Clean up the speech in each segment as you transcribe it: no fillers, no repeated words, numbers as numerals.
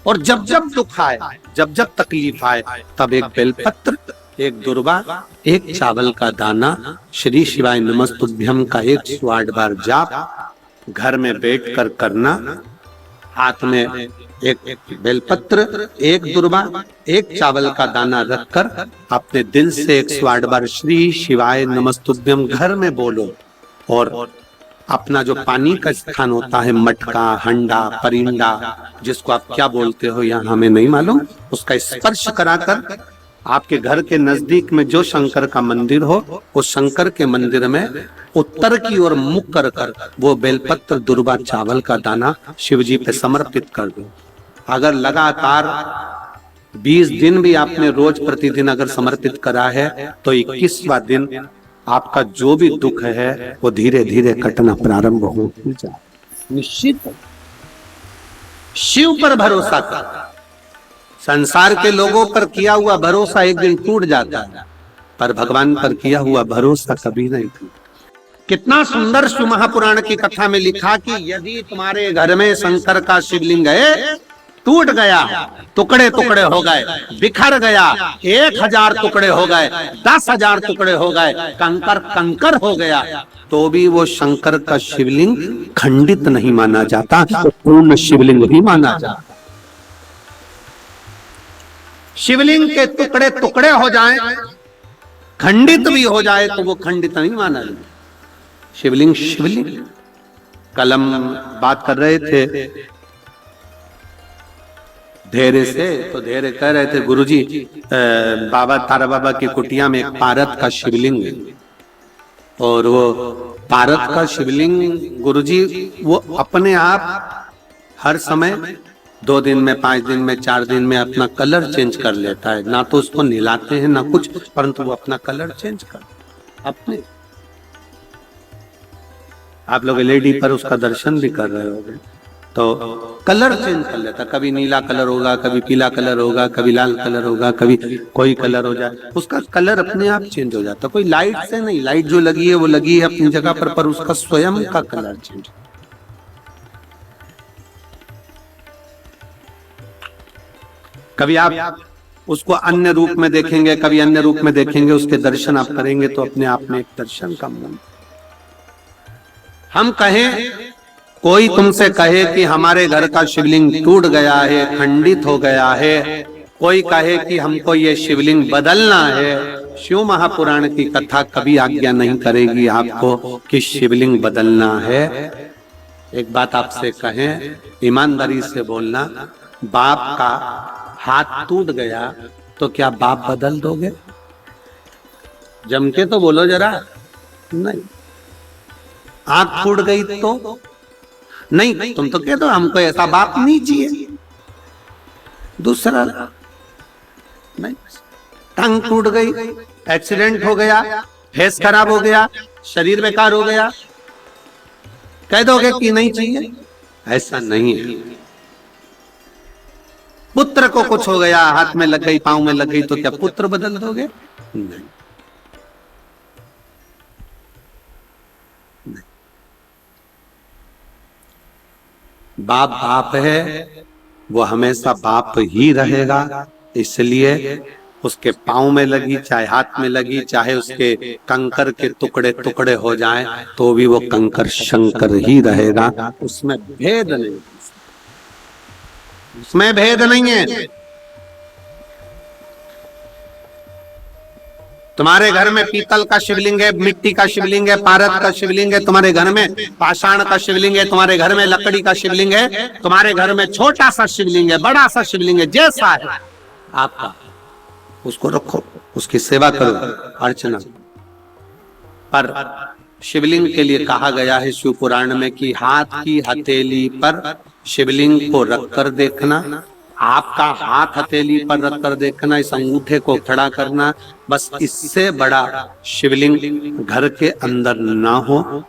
और जब जब दुख आए, जब जब तकलीफ आए, तब एक बेलपत्र, एक दुर्वा, एक चावल का दाना, श्री शिवाय नमस्तुभ्यम का 108 बार जाप घर में बैठकर करना। हाथ में एक बेलपत्र, एक दुर्वा, एक चावल का दाना रखकर अपने दिल से 108 बार श्री शिवाय नमस्तुभ्यम घर में बोलो। और अपना जो पानी का स्थान होता है, मटका, हंडा, परिंदा, जिसको आप क्या बोलते हो यहाँ हमें नहीं मालूम, उसका स्पर्श कराकर आपके घर के नजदीक में जो शंकर का मंदिर हो, उस शंकर के मंदिर में उत्तर की ओर मुख कर कर वो बेलपत्र, दुर्वा, चावल का दाना शिव जी पे समर्पित कर दो। अगर लगातार 20 दिन भी आपने रोज प्रतिदिन अगर समर्पित करा है, तो 21वां दिन आपका जो भी दुख है वो धीरे धीरे कटना प्रारंभ हो जाए। निश्चित शिव पर भरोसा कर। संसार के लोगों पर किया हुआ भरोसा एक दिन टूट जाता है, पर भगवान पर किया हुआ भरोसा कभी नहीं टूटता। कितना सुंदर शिव महापुराण की कथा में लिखा कि यदि तुम्हारे घर में शंकर का शिवलिंग है, टूट गया, टुकड़े टुकड़े हो गए, बिखर गया, 1000 टुकड़े हो गए, 10,000 टुकड़े हो गए, कंकर कंकर हो गया, तो भी वो शंकर का शिवलिंग खंडित नहीं माना जाता, तो पूर्ण शिवलिंग ही माना जाता। शिवलिंग के टुकड़े टुकड़े हो जाएं, खंडित भी हो जाए, तो वो खंडित नहीं माना जाता। शिवलिंग शिवलिंग। कल हम बात कर रहे थे धैर्य से, तो धैर्य कह रहे थे गुरुजी बाबा तारा बाबा की कुटिया में एक पारत का शिवलिंग है, और वो पारत का शिवलिंग गुरुजी वो अपने आप हर समय 2 दिन में, 5 दिन में, 4 दिन में अपना कलर चेंज कर लेता है। ना तो उसको नहलाते हैं ना कुछ, परंतु वो अपना कलर चेंज कर अपने। आप लोग एलईडी पर उसका दर्शन भी कर रहे होंगे, तो कलर चेंज कर लेता। कभी नीला कलर होगा, कभी पीला कलर होगा, कभी लाल कलर होगा, कभी कोई कलर हो जाए, उसका कलर अपने आप चेंज हो जाता। कोई लाइट से नहीं, लाइट जो लगी है वो लगी है अपनी जगह पर उसका स्वयं का कलर चेंज। कभी आप उसको अन्य रूप में देखेंगे, कभी अन्य रूप में देखेंगे, उसके दर्शन आप करेंगे तो अपने आप में एक दर्शन का मन। हम कहें, कोई तुमसे कहे कि हमारे घर का शिवलिंग टूट गया है, खंडित हो गया है, कोई कहे कि हमको ये शिवलिंग बदलना है, शिव महापुराण की कथा कभी आज्ञा नहीं करेगी आपको कि शिवलिंग बदलना है। एक बात आपसे कहें, ईमानदारी से बोलना, बाप का हाथ टूट गया तो क्या बाप बदल दोगे? जम के तो बोलो जरा। नहीं। आंख फूट गई तो नहीं, तुम तो कह दो हमको ऐसा बाप नहीं चाहिए। दूसरा नहीं, टंग टूट गई, एक्सीडेंट हो गया, फेस खराब हो गया, शरीर बेकार हो गया, कह दोगे कि नहीं चाहिए? ऐसा नहीं है। पुत्र को कुछ हो गया, हाथ में लग गई, पांव में लग गई, तो क्या पुत्र बदल दोगे? नहीं। बाप बाप है, वो हमेशा बाप ही रहेगा। इसलिए उसके पांव में लगी, चाहे हाथ में लगी, चाहे उसके कंकर के टुकड़े टुकड़े हो जाएं, तो भी वो कंकर शंकर ही रहेगा। उसमें भेद नहीं, उसमें भेद नहीं है। तुम्हारे घर में पीतल का शिवलिंग है, मिट्टी का शिवलिंग है, पारद का शिवलिंग है, तुम्हारे घर में पाषाण का शिवलिंग है, तुम्हारे घर में लकड़ी का शिवलिंग है, तुम्हारे घर में छोटा सा शिवलिंग है, बड़ा सा शिवलिंग है, जैसा है आपका, उसको रखो, उसकी सेवा करो, अर्चना। पर शिवलिंग के लिए कहा गया है शिव पुराण में कि हाथ की हथेली पर शिवलिंग को रखकर देखना, आपका हाथ हथेली पर रखकर देखना, इस अंगूठे को खड़ा करना, बस इससे बड़ा शिवलिंग घर के अंदर ना हो,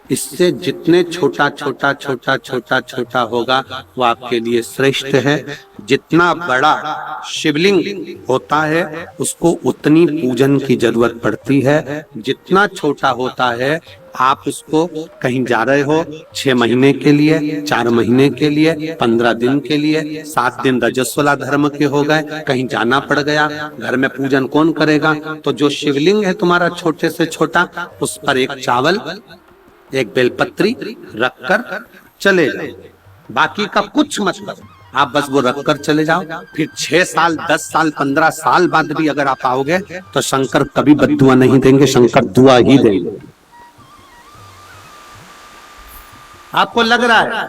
इससे जितने छोटा छोटा छोटा छोटा छोटा होगा वो आपके लिए श्रेष्ठ है। जितना बड़ा शिवलिंग होता है उसको उतनी पूजन की जरूरत पड़ती है। जितना छोटा होता है, आप उसको कहीं जा रहे हो 6 महीने के लिए, 4 महीने के लिए, 15 दिन के लिए, 7 दिन रजस्वला धर्म के हो गए, कहीं जाना पड़ गया, घर में पूजन कौन करेगा? तो जो शिवलिंग है तुम्हारा छोटे से छोटा, उस पर एक चावल, एक बेलपत्री रखकर चले जाओ। बाकी का कुछ मत करो, आप बस वो रखकर चले जाओ। फिर 6 साल, 10 साल, 15 साल बाद भी अगर आप आओगे तो शंकर कभी बद्दुआ नहीं देंगे, शंकर दुआ ही देंगे। आपको लग रहा है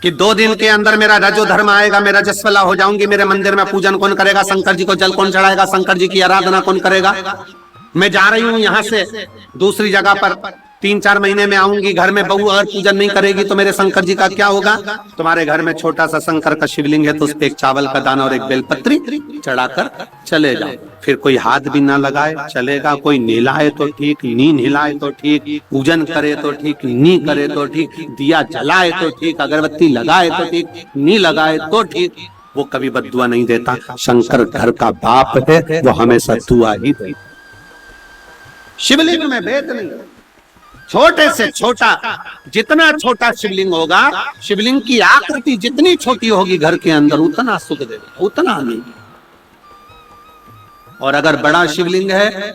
कि 2 दिन के अंदर मेरा रजो धर्म आएगा, मैं रजस्वला हो जाऊंगी, मेरे मंदिर में पूजन कौन करेगा? शंकर जी को जल कौन चढ़ाएगा? शंकर जी की आराधना कौन करेगा? मैं जा रही हूं यहां से दूसरी जगह पर, 3-4 महीने में आऊंगी, घर में बहू अगर पूजन नहीं करेगी तो मेरे शंकर जी का क्या होगा? तुम्हारे घर में छोटा सा शंकर का शिवलिंग है तो उस पे एक चावल का दाना और एक बेलपत्री चढ़ाकर चले जाओ। फिर कोई हाथ भी ना लगाए चलेगा, कोई नहलाए तो ठीक, नी नहलाए तो ठीक, पूजन करे तो ठीक, नी करे तो ठीक, दिया जलाए तो ठीक, अगरबत्ती लगाए तो ठीक, नी लगाए तो ठीक, वो कभी बद्दुआ नहीं देता। शंकर घर का बाप है, वो हमेशा दुआ ही देता। शिवलिंग में भेद नहीं, छोटे से छोटा, जितना छोटा शिवलिंग होगा, शिवलिंग की आकृति जितनी छोटी होगी घर के अंदर उतना सुख देगा, उतना नहीं। और अगर बड़ा शिवलिंग है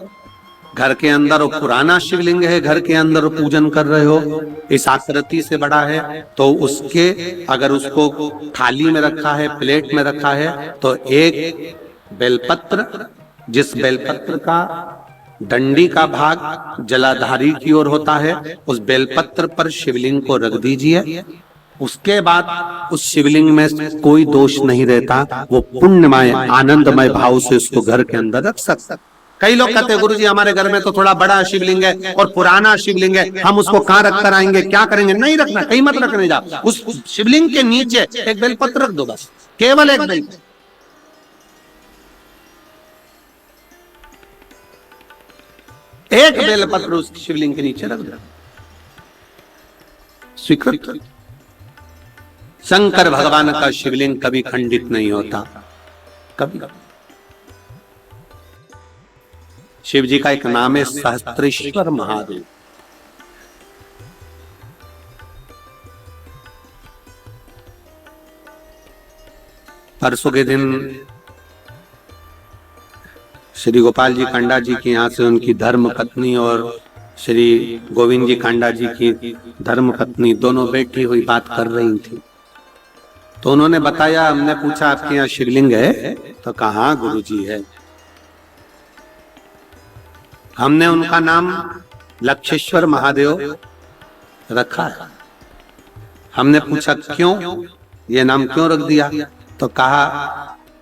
घर के अंदर, और पुराना शिवलिंग है घर के अंदर पूजन कर रहे हो, इस आकृति से बड़ा है, तो उसके अगर उसको थाली में रखा है, प्लेट में रखा है, तो एक बेलपत्र, जिस बेलपत्र का डंडी का भाग जलाधारी की ओर होता है, उस बेलपत्र पर शिवलिंग को रख दीजिए। उसके बाद उस शिवलिंग में कोई दोष नहीं रहता, वो पुण्यमय आनंदमय भाव से उसको घर के अंदर रख सकता। कई लोग कहते हैं गुरुजी हमारे घर में तो थोड़ा बड़ा शिवलिंग है और पुराना शिवलिंग है, हम उसको कहाँ रख कर आएंगे, क्या करेंगे? नहीं रखना, कहीं मत रखने जाओ। उस शिवलिंग के नीचे एक बेलपत्र रख दो, बस केवल एक बेलपत्र, एक बेलपत्र उस शिवलिंग के नीचे रख दो, स्वीकृत। शंकर भगवान का शिवलिंग कभी खंडित नहीं होता, कभी। शिव जी का एक नाम है सहस्त्रेश्वर महादेव। परसों के दिन श्री गोपाल जी कांडा जी के यहाँ से उनकी धर्म पत्नी और श्री गोविंद जी कांडा जी की धर्म पत्नी दोनों बैठी हुई बात कर रही थी। तो उन्होंने बताया, हमने पूछा आपके यहाँ शिवलिंग है? तो कहा गुरु जी है। हमने उनका नाम लक्षेश्वर महादेव रखा है। हमने पूछा क्यों, ये नाम क्यों रख दिया? तो कहा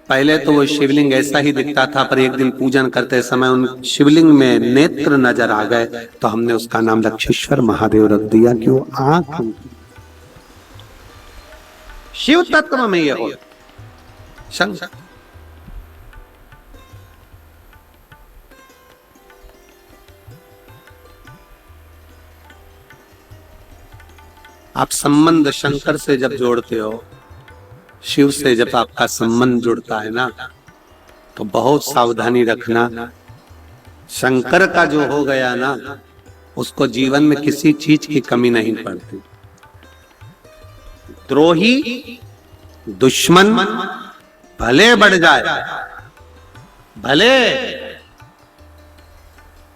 पहले तो वो शिवलिंग ऐसा ही दिखता था, पर एक दिन पूजन करते समय उन शिवलिंग में नेत्र नजर आ गए, तो हमने उसका नाम लक्षेश्वर महादेव रख दिया कि वो आंख शिव तत्व में ये हो। शंकर आप संबंध शंकर से जब जोड़ते हो, शिव से जब आपका संबंध जुड़ता है ना, तो बहुत सावधानी रखना। शंकर का जो हो गया ना, उसको जीवन में किसी चीज की कमी नहीं पड़ती। द्रोही दुश्मन भले बढ़ जाए, भले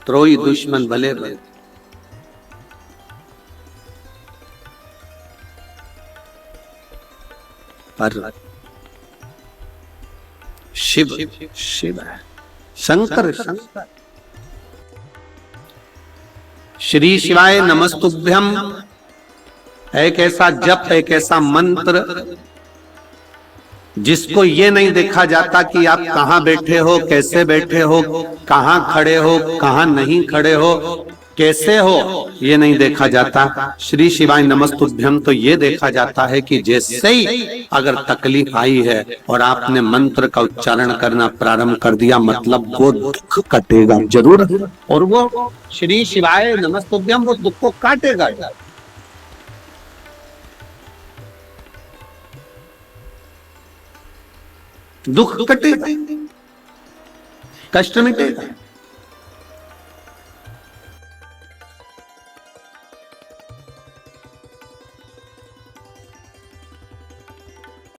द्रोही दुश्मन भले बढ़, पर शिव शिव है, शंकर शंकर। श्री शिवाय नमस्तुभ्यम एक ऐसा जप, एक ऐसा मंत्र जिसको ये नहीं देखा जाता कि आप कहां बैठे हो, कैसे बैठे हो, कहां खड़े हो, कहां नहीं खड़े हो। कैसे हो ये नहीं देखा जाता। श्री शिवाय नमस्तुभ्यम तो ये देखा जाता है कि जैसे ही अगर तकलीफ आई है और आपने मंत्र का उच्चारण करना प्रारंभ कर दिया, मतलब वो दुख कटेगा जरूर, और वो श्री शिवाय नमस्तुभ्यम वो दुख को काटेगा। दुख कटेगा, कष्ट मिटेगा।